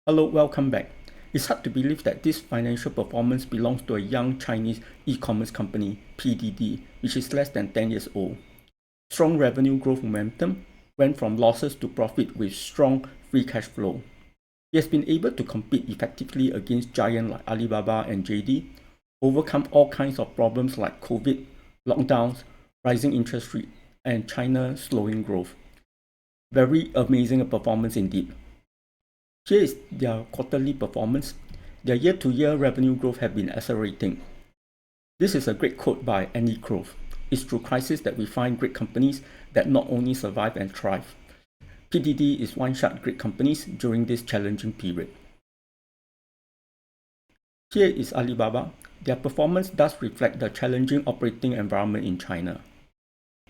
Hello, welcome back. It's hard to believe that this financial performance belongs to a young Chinese e-commerce company, PDD, which is less than 10 years old. Strong revenue growth momentum went from losses to profit with strong free cash flow. It has been able to compete effectively against giants like Alibaba and JD, overcome all kinds of problems like COVID, lockdowns, rising interest rate, and China slowing growth. Very amazing performance indeed. Here is their quarterly performance. Their year-to-year revenue growth have been accelerating. This is a great quote by Andy Grove. It's through crisis that we find great companies that not only survive and thrive. PDD is one such great companies during this challenging period. Here is Alibaba. Their performance does reflect the challenging operating environment in China.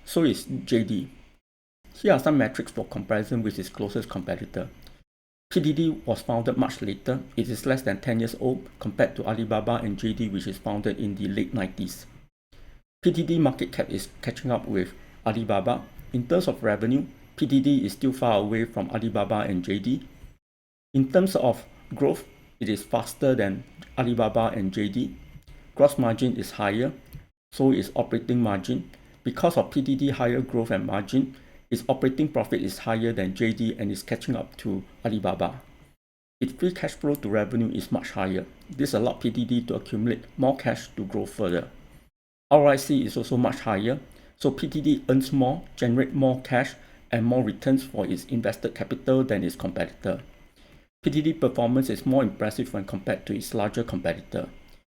So is JD. Here are some metrics for comparison with its closest competitor. PDD was founded much later. It is less than 10 years old compared to Alibaba and JD, which is founded in the late 90s. PDD market cap is catching up with Alibaba. In terms of revenue, PDD is still far away from Alibaba and JD. In terms of growth, it is faster than Alibaba and JD. Gross margin is higher, so is operating margin. Because of PDD higher growth and margin, its operating profit is higher than JD and is catching up to Alibaba. Its free cash flow to revenue is much higher. This allowed PDD to accumulate more cash to grow further. ROIC is also much higher, so PDD earns more, generates more cash, and more returns for its invested capital than its competitor. PDD performance is more impressive when compared to its larger competitor.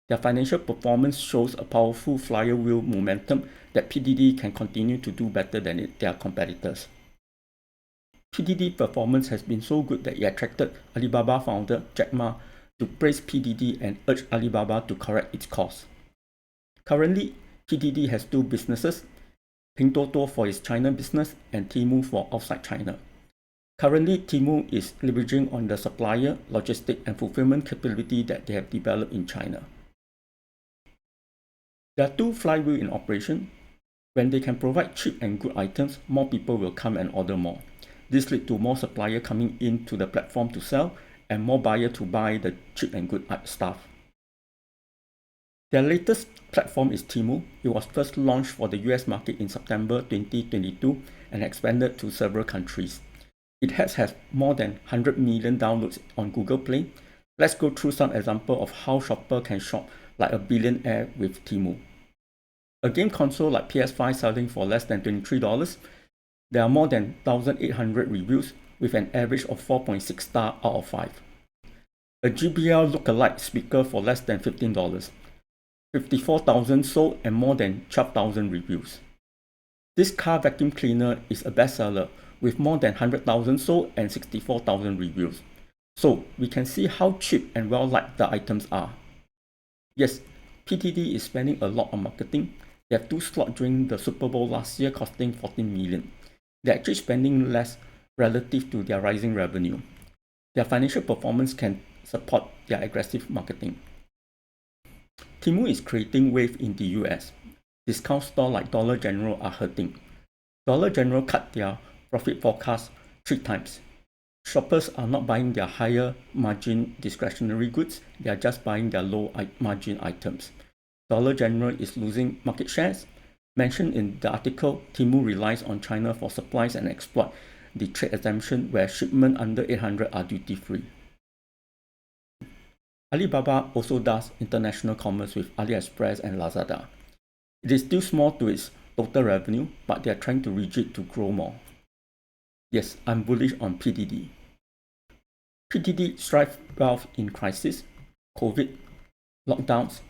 Their financial performance shows a powerful flywheel momentum that PDD can continue to do better than their competitors. PDD performance has been so good that it attracted Alibaba founder Jack Ma to praise PDD and urge Alibaba to correct its course. Currently, PDD has two businesses, Pinduoduo for its China business and Temu for outside China. Currently, Temu is leveraging on the supplier, logistic, and fulfillment capability that they have developed in China. There are two flywheels in operation. When they can provide cheap and good items, more people will come and order more. This leads to more suppliers coming into the platform to sell and more buyers to buy the cheap and good stuff. Their latest platform is Temu. It was first launched for the US market in September 2022 and expanded to several countries. It has more than 100 million downloads on Google Play. Let's go through some examples of how shoppers can shop like a billionaire with Temu. A game console like PS5 selling for less than $23. There are more than 1,800 reviews with an average of 4.6 stars out of 5. A JBL lookalike speaker for less than $15. 54,000 sold and more than 12,000 reviews. This car vacuum cleaner is a bestseller with more than 100,000 sold and 64,000 reviews. So we can see how cheap and well liked the items are. Yes, PDD is spending a lot on marketing. They have two slots during the Super Bowl last year costing $14 million. They're actually spending less relative to their rising revenue. Their financial performance can support their aggressive marketing. Temu is creating wave in the US. Discount stores like Dollar General are hurting. Dollar General cut their profit forecast 3 times. Shoppers are not buying their higher margin discretionary goods, they are just buying their low margin items. Dollar General is losing market shares. Mentioned in the article, Temu relies on China for supplies and exploit the trade exemption where shipments under 800 are duty-free. Alibaba also does international commerce with AliExpress and Lazada. It is still small to its total revenue, but they are trying to reach it to grow more. Yes, I'm bullish on PDD. PDD thrives well in crisis, COVID, lockdowns,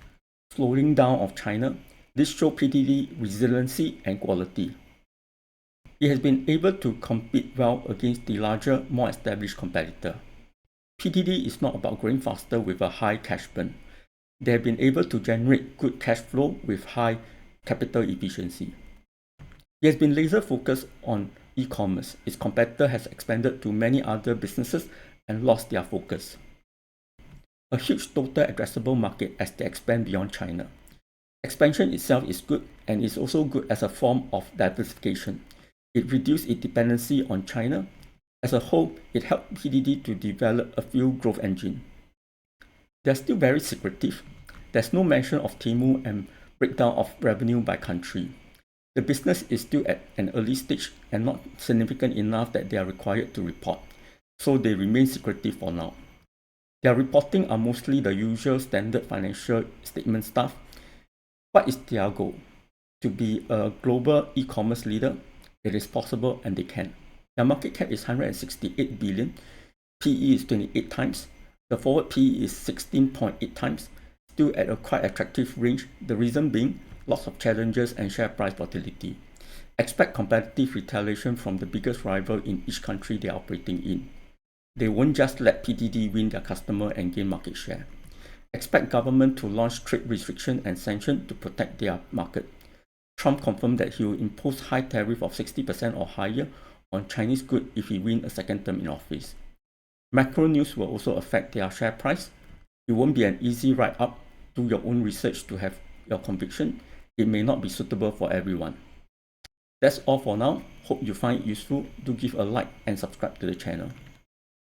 slowing down of China. This shows PDD resiliency and quality. It has been able to compete well against the larger, more established competitor. PDD is not about growing faster with a high cash burn. They have been able to generate good cash flow with high capital efficiency. It has been laser focused on e-commerce. Its competitor has expanded to many other businesses and lost their focus. A huge total addressable market as they expand beyond China. Expansion itself is good and is also good as a form of diversification. It reduces its dependency on China. As a whole, it helped PDD to develop a few growth engines. They're still very secretive. There's no mention of Temu and breakdown of revenue by country. The business is still at an early stage and not significant enough that they are required to report, so they remain secretive for now. Their reporting are mostly the usual standard financial statement stuff. What is their goal? To be a global e-commerce leader? It is possible and they can. Their market cap is 168 billion, PE is 28 times, the forward PE is 16.8 times, still at a quite attractive range, the reason being lots of challenges and share price volatility. Expect competitive retaliation from the biggest rival in each country they are operating in. They won't just let PDD win their customer and gain market share. Expect government to launch trade restriction and sanction to protect their market. Trump confirmed that he will impose high tariff of 60% or higher on Chinese goods if he wins a second term in office. Macro news will also affect their share price. It won't be an easy ride up. Do your own research to have your conviction. It may not be suitable for everyone. That's all for now. Hope you find it useful. Do give a like and subscribe to the channel.